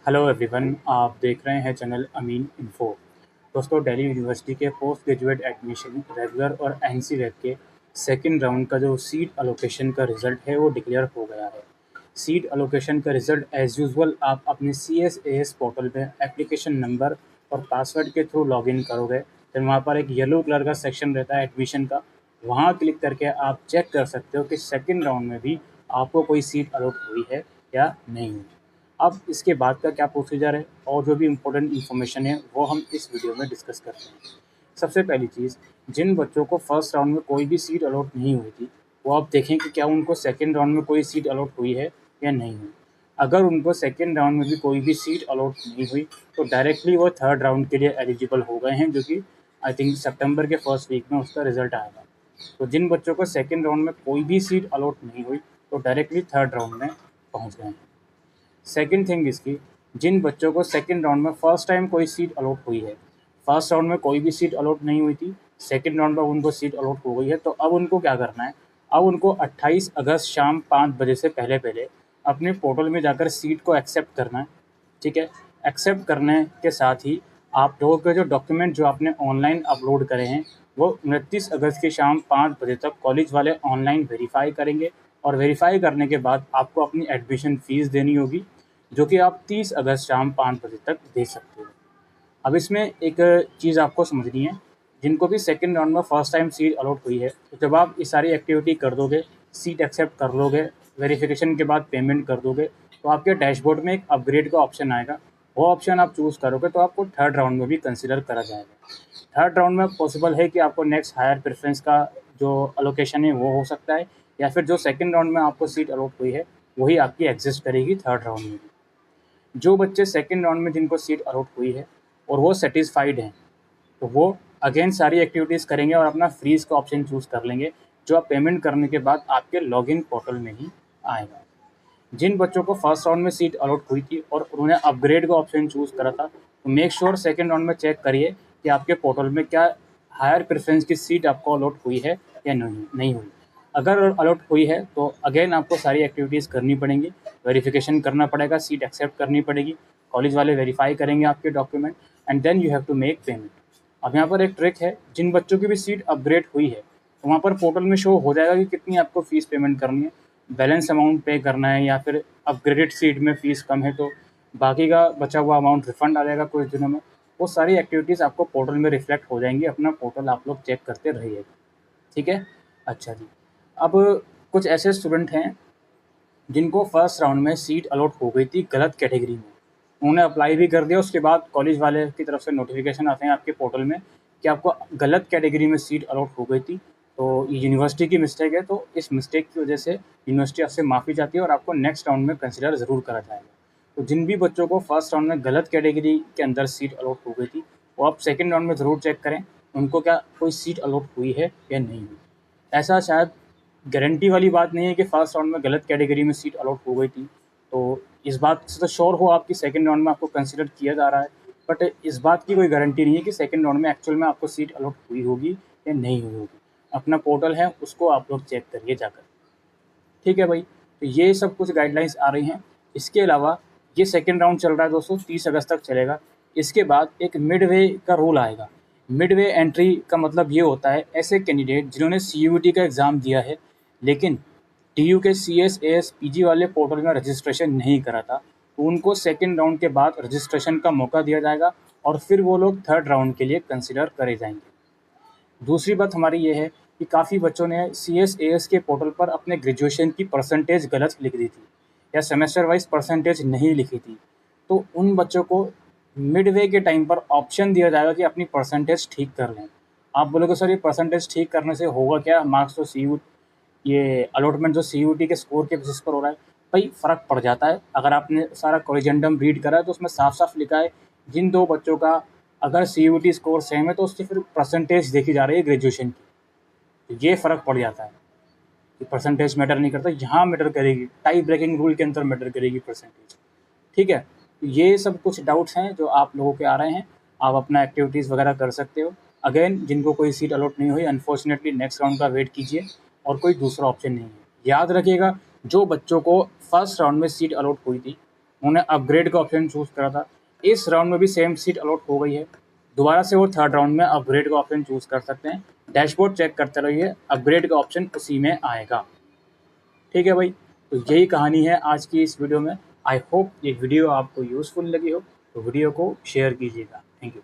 Hello everyone, आप देख रहे हैं चैनल अमीन इन्फो। दोस्तों, दिल्ली यूनिवर्सिटी के पोस्ट ग्रेजुएट एडमिशन रेगुलर और एनसी वेब के सेकंड राउंड का जो सीट अलोकेशन का रिज़ल्ट है वो डिक्लेयर हो गया है। सीट अलोकेशन का रिज़ल्ट एज़ यूजुअल आप अपने CSAS पोर्टल में एप्लीकेशन नंबर और पासवर्ड के थ्रू लॉगिन करोगे। फिर वहाँ पर एक येलो कलर का सेक्शन रहता है एडमिशन का, वहाँ क्लिक करके आप चेक कर सकते हो कि सेकंड राउंड में भी आपको कोई सीट अलॉट हुई है या नहीं हुई। अब इसके बाद का क्या प्रोसीजर है और जो भी इम्पोर्टेंट इन्फॉर्मेशन है वो हम इस वीडियो में डिस्कस करते हैं। सबसे पहली चीज़, जिन बच्चों को फर्स्ट राउंड में कोई भी सीट अलॉट नहीं हुई थी, वो आप देखें कि क्या उनको सेकंड राउंड में कोई सीट अलॉट हुई है या नहीं हुई। अगर उनको सेकंड राउंड में भी कोई भी सीट अलॉट नहीं हुई तो डायरेक्टली वो थर्ड राउंड के लिए एलिजिबल हो गए हैं, जो कि आई थिंक सितंबर के फर्स्ट वीक में उसका रिजल्ट आएगा। तो जिन बच्चों को सेकेंड राउंड में कोई भी सीट अलॉट नहीं हुई तो डायरेक्टली थर्ड राउंड में पहुँच गए हैं। सेकंड थिंग इसकी, जिन बच्चों को सेकंड राउंड में फर्स्ट टाइम कोई सीट अलॉट हुई है, फर्स्ट राउंड में कोई भी सीट अलॉट नहीं हुई थी, सेकंड राउंड में उनको सीट अलॉट हो गई है, तो अब उनको क्या करना है। अब उनको 28 अगस्त शाम 5 बजे से पहले पहले अपने पोर्टल में जाकर सीट को एक्सेप्ट करना है। ठीक है, एक्सेप्ट करने के साथ ही आप लोगों के जो डॉक्यूमेंट जो आपने ऑनलाइन अपलोड करे हैं वो 29 अगस्त की शाम 5 बजे तक कॉलेज वाले ऑनलाइन वेरीफाई करेंगे, और वेरीफाई करने के बाद आपको अपनी एडमिशन फ़ीस देनी होगी, जो कि आप 30 अगस्त शाम 5 बजे तक दे सकते हो। अब इसमें एक चीज़ आपको समझनी है, जिनको भी सेकंड राउंड में फर्स्ट टाइम सीट अलॉट हुई है, तो जब आप ये सारी एक्टिविटी कर दोगे, सीट एक्सेप्ट कर लोगे, वेरिफिकेशन के बाद पेमेंट कर दोगे, तो आपके डैशबोर्ड में एक अपग्रेड का ऑप्शन आएगा। वो ऑप्शन आप चूज़ करोगे तो आपको थर्ड राउंड में भी कंसिडर करा जाएगा। थर्ड राउंड में पॉसिबल है कि आपको नेक्स्ट हायर प्रेफरेंस का जो अलोकेशन है वो हो सकता है, या फिर जो सेकंड राउंड में आपको सीट अलॉट हुई है वही आपकी एग्जिस्ट करेगी थर्ड राउंड में भी। जो बच्चे सेकंड राउंड में जिनको सीट अलॉट हुई है और वो सेटिस्फाइड हैं, तो वो अगेन सारी एक्टिविटीज़ करेंगे और अपना फ्रीज़ का ऑप्शन चूज़ कर लेंगे, जो आप पेमेंट करने के बाद आपके लॉगिन पोर्टल में ही आएगा। जिन बच्चों को फर्स्ट राउंड में सीट अलॉट हुई थी और उन्होंने अपग्रेड का ऑप्शन चूज़ करा था, तो मेक श्योर सेकंड राउंड में चेक करिए कि आपके पोर्टल में क्या हायर प्रेफरेंस की सीट आपको अलॉट हुई है या नहीं हुई। अगर अलॉट हुई है तो अगेन आपको सारी एक्टिविटीज़ करनी पड़ेंगी, वेरिफिकेशन करना पड़ेगा, सीट एक्सेप्ट करनी पड़ेगी, कॉलेज वाले वेरीफाई करेंगे आपके document, and then you have to make payment. अब यहाँ पर एक ट्रिक है, जिन बच्चों की भी सीट अपग्रेड हुई है तो वहाँ पर पोर्टल में शो हो जाएगा कि कितनी आपको फ़ीस पेमेंट करनी है, बैलेंस अमाउंट पे करना है, या फिर अपग्रेडेड सीट में फ़ीस कम है तो बाकी का बचा हुआ अमाउंट रिफ़ंड आ जाएगा कुछ दिनों में। वो सारी एक्टिविटीज़ आपको पोर्टल में रिफ्लेक्ट हो जाएंगी। अपना पोर्टल आप लोग चेक करते रहिएगा, ठीक है। अच्छा जी, अब कुछ ऐसे स्टूडेंट हैं जिनको फर्स्ट राउंड में सीट अलॉट हो गई थी गलत कैटेगरी में, उन्होंने अप्लाई भी कर दिया, उसके बाद कॉलेज वाले की तरफ से नोटिफिकेशन आते हैं आपके पोर्टल में कि आपको गलत कैटेगरी में सीट अलॉट हो गई थी, तो ये यूनिवर्सिटी की मिस्टेक है, तो इस मिस्टेक की वजह से यूनिवर्सिटी आपसे माफ़ी चाहती है और आपको नेक्स्ट राउंड में कंसिडर ज़रूर करा जाएगा। तो जिन भी बच्चों को फर्स्ट राउंड में गलत कैटेगरी के अंदर सीट अलॉट हो गई थी, वो आप सेकेंड राउंड में ज़रूर चेक करें उनको क्या कोई सीट अलॉट हुई है या नहीं हुई। ऐसा शायद गारंटी वाली बात नहीं है कि फर्स्ट राउंड में गलत कैटेगरी में सीट अलॉट हो गई थी, तो इस बात से तो श्योर हो आपकी सेकंड राउंड में आपको कंसिडर किया जा रहा है, बट इस बात की कोई गारंटी नहीं है कि सेकंड राउंड में एक्चुअल में आपको सीट अलॉट हुई होगी या नहीं हुई होगी। अपना पोर्टल है उसको आप लोग चेक करिए जाकर, ठीक है भाई। तो ये सब कुछ गाइडलाइंस आ रही हैं। इसके अलावा ये सेकेंड राउंड चल रहा है दोस्तों, 30 अगस्त तक चलेगा। इसके बाद एक मिड वे का रूल आएगा। मिड वे एंट्री का मतलब ये होता है, ऐसे कैंडिडेट जिन्होंने CUET का एग्ज़ाम दिया है लेकिन TU के CSAS PG वाले पोर्टल में रजिस्ट्रेशन नहीं करा था, तो उनको सेकेंड राउंड के बाद रजिस्ट्रेशन का मौका दिया जाएगा और फिर वो लोग थर्ड राउंड के लिए कंसिडर करे जाएंगे। दूसरी बात हमारी ये है कि काफ़ी बच्चों ने CSAS के पोर्टल पर अपने ग्रेजुएशन की परसेंटेज गलत लिख दी थी या सेमेस्टर वाइज परसेंटेज नहीं लिखी थी, तो उन बच्चों को मिड वे के टाइम पर ऑप्शन दिया जाएगा कि अपनी परसेंटेज ठीक कर लें। आप बोलोगे सर ये परसेंटेज ठीक करने से होगा क्या, मार्क्स तो ये अलॉटमेंट जो CUET के स्कोर के बेसिस पर हो रहा है। भाई फ़र्क पड़ जाता है। अगर आपने सारा कॉलेजेंडम रीड करा है तो उसमें साफ साफ लिखा है, जिन दो बच्चों का अगर CUET स्कोर सेम है तो उसकी फिर परसेंटेज देखी जा रही है ग्रेजुएशन की, तो ये फ़र्क पड़ जाता है कि परसेंटेज मैटर नहीं करता, यहाँ मैटर करेगी, टाई ब्रेकिंग रूल के अंदर मैटर करेगी परसेंटेज, ठीक है। तो ये सब कुछ डाउट्स हैं जो आप लोगों के आ रहे हैं, आप अपना एक्टिविटीज़ वगैरह कर सकते हो। अगेन जिनको कोई सीट अलॉट नहीं हुई, अनफॉर्चुनेटली नेक्स्ट राउंड का वेट कीजिए और कोई दूसरा ऑप्शन नहीं है। याद रखिएगा, जो बच्चों को फर्स्ट राउंड में सीट अलॉट हुई थी उन्होंने अपग्रेड का ऑप्शन चूज़ करा था। इस राउंड में भी सेम सीट अलॉट हो गई है। दोबारा से वो थर्ड राउंड में अपग्रेड का ऑप्शन चूज़ कर सकते हैं। डैशबोर्ड चेक करते रहिए, अपग्रेड का ऑप्शन उसी में आएगा। ठीक है भाई, तो यही कहानी है आज की इस वीडियो में। आई होप ये वीडियो आपको यूज़फुल लगी हो, तो वीडियो को शेयर कीजिएगा। Thank you.